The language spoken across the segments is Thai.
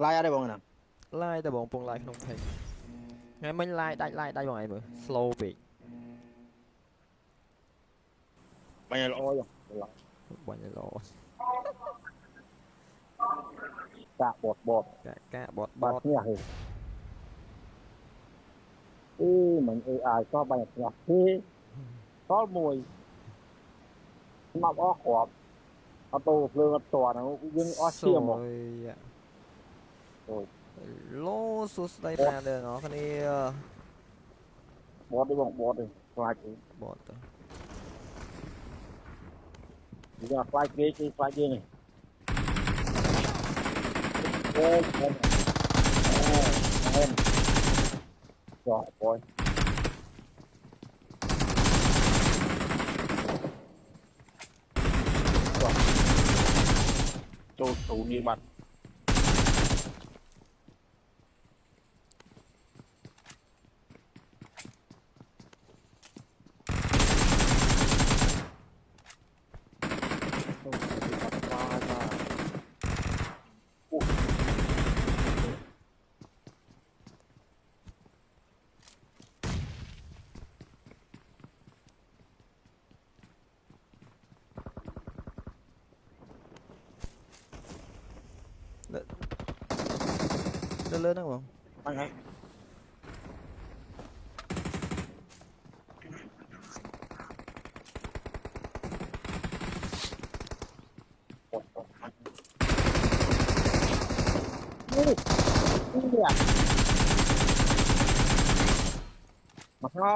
ไล่อะไรบ้างนะไล่แต่บอกปงไล่ขนมไทยไงไม่ไล่ได้ยังไงมือ slow ไปไม่รออยู่วันนี้รอกะบดกะบบัอดดเนี่ยเหรอเหมือน AI ก็บัดเนี่ยที่ก็มวยมาอ้อขอบเอาตัวเรือตัวนะยิงอ้อสเชี่ยหมดวยอะโอ้ยโลสุดได้มาเดินเนาะคันนี้บอสได้บอกบอสเลยคลายกูบอดตัวดีกว่าคลายเก๊คลายเก๊นี่โอ้ยเอ็นเอ็นจ่อปอยจ่อโจตูนี่บัดโอ้ยบัดตายมาโอ้ยเลื่อนนั่งบอกไปไงปวดปวดนี่เนี่ยมาเข้า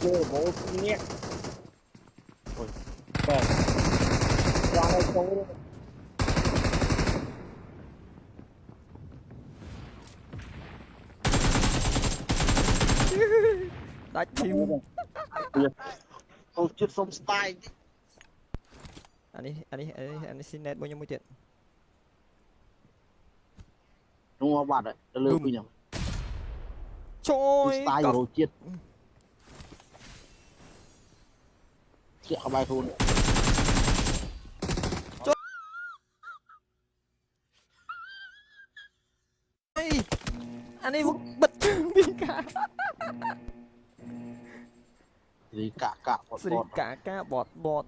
เจอโบสเนี่ย Vâng, qua đây tôiได้ทีม tôi chưa xong style อันนี้ซินเน็ตบนยังไม่เจ็ด đúng không bạn đấy lừa tôi nhầm โช่วย style กับ rồi chết chết không ai thun เฮ้ยอันนี้พวกบัดปีกา thì cả cả สริกากาบอด